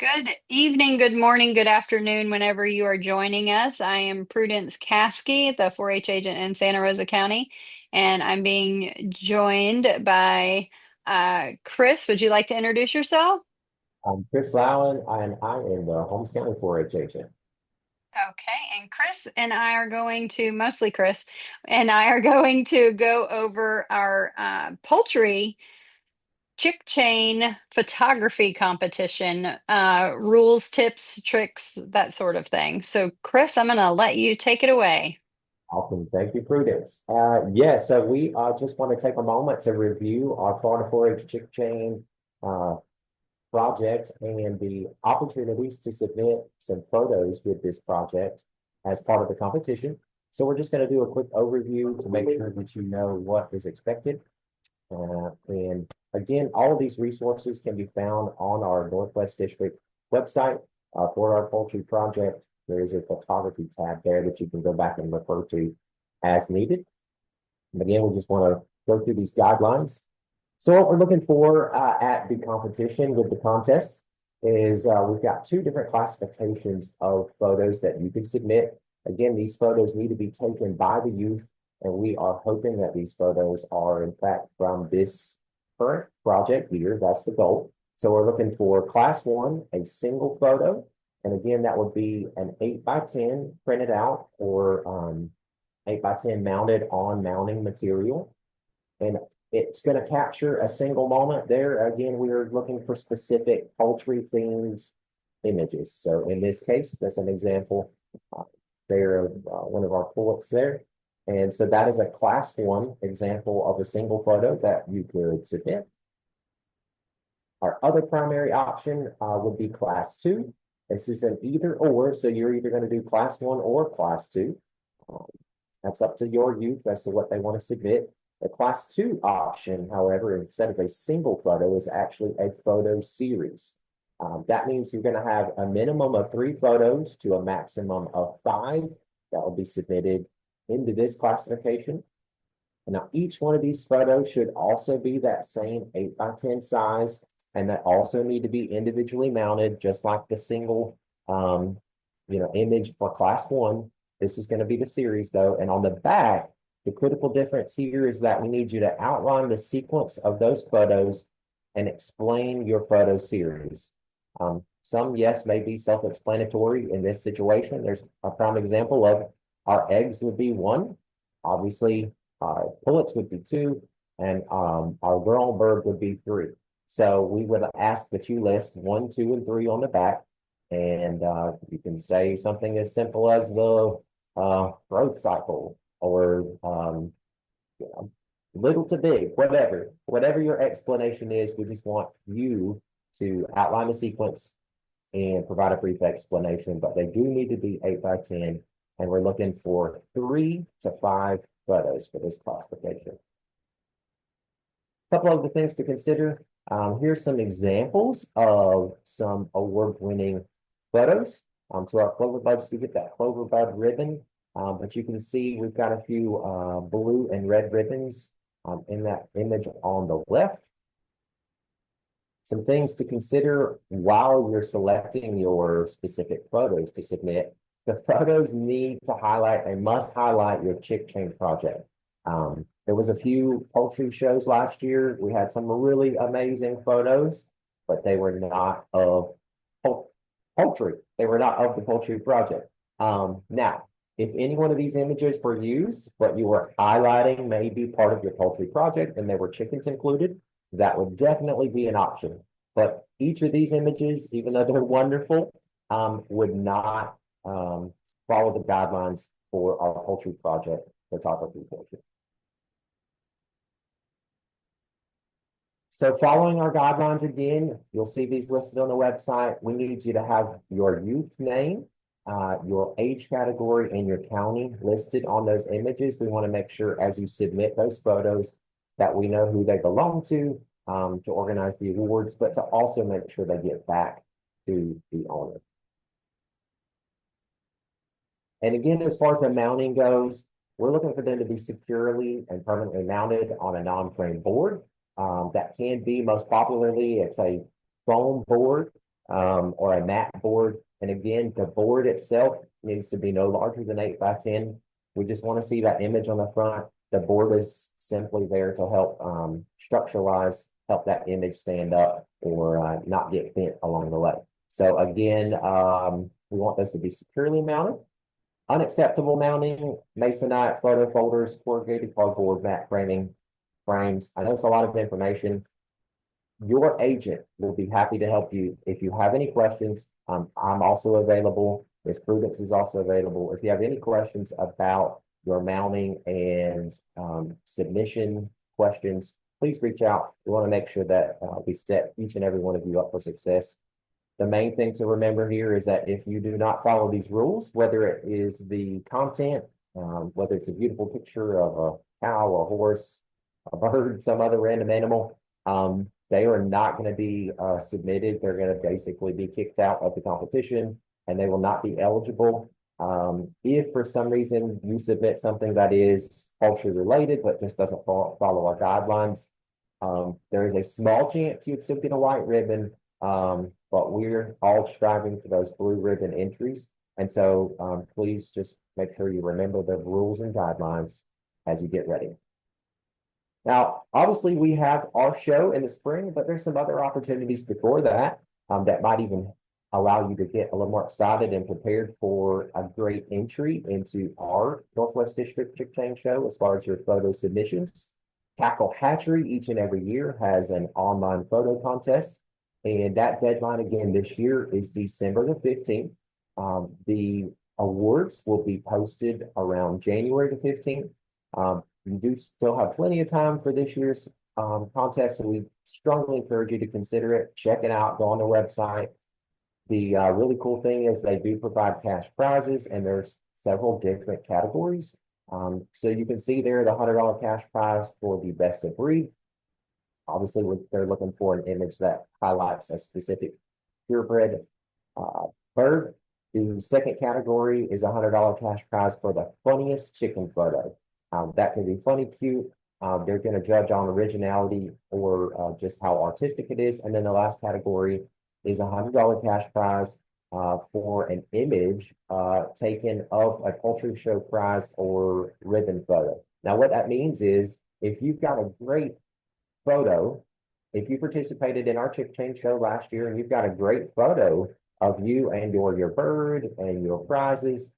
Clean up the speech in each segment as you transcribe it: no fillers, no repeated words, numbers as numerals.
Good evening, good morning, good afternoon, whenever you are joining us. I am Prudence Caskey, the 4-H agent in Santa Rosa County, and I'm being joined by Chris. Would you like to introduce yourself? I'm Chris Lowen, and I am the Holmes County 4-H agent. Okay, and Chris and I are going to, mostly Chris and I are going to go over our poultry chick chain photography competition, rules, tips, tricks, that sort of thing. So, Chris, I'm going to let you take it away. Awesome. Thank you, Prudence. So we just want to take a moment to review our Florida 4-H Chick Chain uh, project and the opportunities to submit some photos with this project as part of the competition. So we're just going to do a quick overview to make sure that you know what is expected. And again, all of these resources can be found on our Northwest District website for our poultry project. There is a photography tab there that you can go back and refer to as needed. And again, we just want to go through these guidelines. So what we're looking for at the competition with the contest is we've got two different classifications of photos that you can submit. Again, these photos need to be taken by the youth, and we are hoping that these photos are in fact from this current project year. That's the goal. So we're looking for class one, a single photo. And again, that would be an 8x10 printed out or 8x10 mounted on mounting material. And it's going to capture a single moment there. Again, we are looking for specific poultry themed images. So in this case, that's an example there of one of our pullets there. And so that is a class one example of a single photo that you could submit. Our other primary option would be class two. This is an either or, so you're either going to do class one or class two. Um, that's up to your youth as to what they want to submit. The class two option, however, instead of a single photo, is actually a photo series. That means you're going to have a minimum of 3 photos to a maximum of 5 that will be submitted into this classification. And now each one of these photos should also be that same 8x10 size, and that also need to be individually mounted, just like the single image for class one. This is going to be the series though. And on the back, the critical difference here is that we need you to outline the sequence of those photos and explain your photo series. Some, yes, may be self-explanatory in this situation. There's a prime example of our eggs would be one. Obviously, pullets would be two, and our girl bird would be three. So we would ask that you list 1, 2, and 3 on the back, and you can say something as simple as the growth cycle, or you know, little to big, whatever your explanation is. We just want you to outline the sequence and provide a brief explanation, but they do need to be 8x10, and we're looking for 3 to 5 photos for this classification. A couple of the things to consider. Here's some examples of some award-winning photos. So our clover buds do get that clover bud ribbon, but you can see we've got a few blue and red ribbons in that image on the left. Some things to consider while you're selecting your specific photos to submit. The photos need to highlight and must highlight your chick chain project. There was a few poultry shows last year. We had some really amazing photos, but they were not of poultry. They were not of the poultry project. Now, if any one of these images were used, but you were highlighting may be part of your poultry project and there were chickens included, that would definitely be an option. But each of these images, even though they're wonderful, would not follow the guidelines for our poultry project photography portion. So following our guidelines again, you'll see these listed on the website. We need you to have your youth name, your age category, and your county listed on those images. We want to make sure as you submit those photos that we know who they belong to organize the awards, but to also make sure they get back to the owner. And again, as far as the mounting goes, we're looking for them to be securely and permanently mounted on a non-frame board. That can be most popularly, it's a foam board. or a mat board. And again, the board itself needs to be no larger than 8 by 10. We just want to see that image on the front. The board is simply there to help structuralize, help that image stand up or not get bent along the way. So again, we want this to be securely mounted. Unacceptable mounting, masonite, photo folders, corrugated cardboard, mat framing, frames. I know it's a lot of information. Your agent will be happy to help you. If you have any questions, I'm also available. Ms. Prudence is also available. If you have any questions about your mounting and submission questions, please reach out. We want to make sure that we set each and every one of you up for success. The main thing to remember here is that if you do not follow these rules, whether it is the content, whether it's a beautiful picture of a cow, a horse, a bird, some other random animal, they are not going to be submitted. They're going to basically be kicked out of the competition and they will not be eligible. If for some reason you submit something that is poultry related, but just doesn't follow our guidelines, there is a small chance you'd still get a white ribbon, but we're all striving for those blue ribbon entries. And so please just make sure you remember the rules and guidelines as you get ready. Now, obviously, we have our show in the spring, but there's some other opportunities before that that might even allow you to get a little more excited and prepared for a great entry into our Northwest District Chick Chain Show as far as your photo submissions. Cackle Hatchery each and every year has an online photo contest, and that deadline again this year is December the 15th. The awards will be posted around January the 15th. You do still have plenty of time for this year's contest, so we strongly encourage you to consider it. Check it out, go on the website. The really cool thing is they do provide cash prizes, and there's several different categories. So you can see there the $100 cash prize for the best of breed. Obviously, they're looking for an image that highlights a specific purebred bird. The second category is a $100 cash prize for the funniest chicken photo. That can be funny, cute. They're going to judge on originality or just how artistic it is. And then the last category is a $100 cash prize for an image taken of a poultry show prize or ribbon photo. Now, what that means is if you've got a great photo, if you participated in our Chick Chain Show last year and you've got a great photo of you and your bird and your prizes,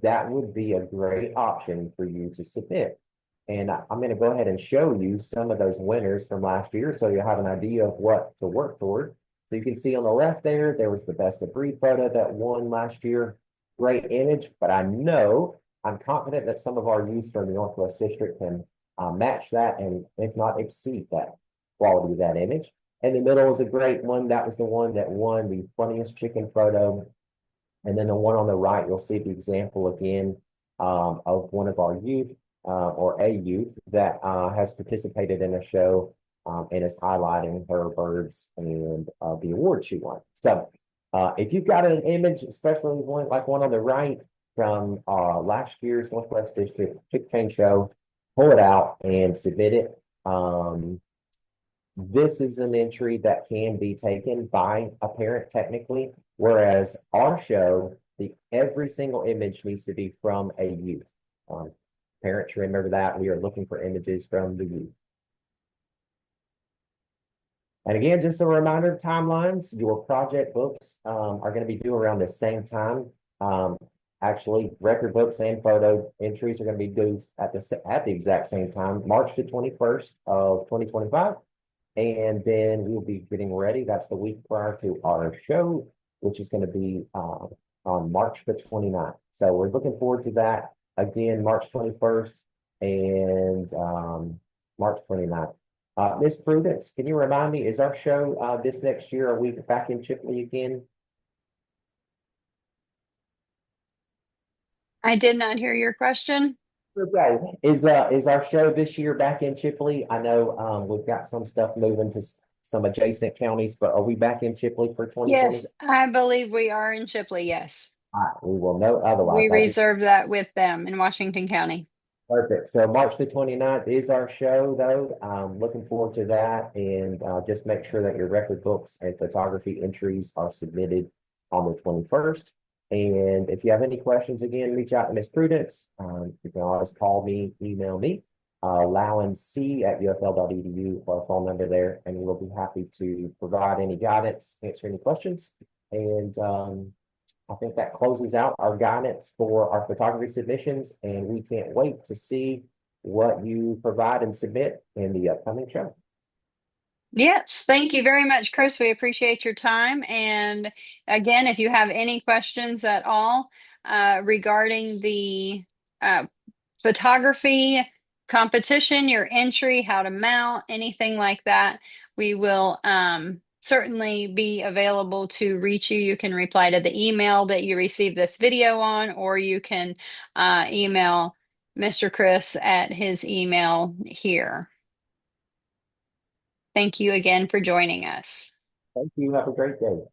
that would be a great option for you to submit. And I'm going to go ahead and show you some of those winners from last year so you have an idea of what to work toward. So you can see on the left there was the best of breed photo that won last year. Great image, but I'm confident that some of our youth from the Northwest District can match that and if not exceed that quality of that image. In the middle is a great one. That was the one that won the funniest chicken photo. And then the one on the right, you'll see the example again of one of our youth or a youth that has participated in a show and is highlighting her birds and the award she won. So if you've got an image, especially one like one on the right from last year's Northwest District Chick Chain Show, pull it out and submit it. This is an entry that can be taken by a parent technically, whereas our show, every single image needs to be from a youth. Parents, remember that we are looking for images from the youth. And again, just a reminder of timelines. Your project books are going to be due around the same time. Actually, record books and photo entries are going to be due at the exact same time, March the 21st of 2025. And then we'll be getting ready. That's the week prior to our show, which is going to be on March the 29th. So we're looking forward to that. Again, March 21st and March 29th. Ms. Prudence, can you remind me, is our show this next year, are we back in Chipley again? I did not hear your question. Okay, is our show this year back in Chipley? I know we've got some stuff moving to some adjacent counties, but are we back in Chipley for 2020? Yes, I believe we are in Chipley. Yes. We will know otherwise. We reserved that with them in Washington County. Perfect. So March the 29th is our show, though. I'm looking forward to that. And just make sure that your record books and photography entries are submitted on the 21st. And if you have any questions, again, reach out to Miss Prudence. You can always call me, email me, lowenc@ufl.edu, or phone number there, and we'll be happy to provide any guidance, answer any questions. And I think that closes out our guidance for our photography submissions, and we can't wait to see what you provide and submit in the upcoming show. Yes, thank you very much, Chris. We appreciate your time. And again, if you have any questions at all regarding the uh, photography competition, your entry, how to mount, anything like that, we will certainly be available to reach you. You can reply to the email that you received this video on, or you can email Mr. Chris at his email here. Thank you again for joining us. Thank you. Have a great day.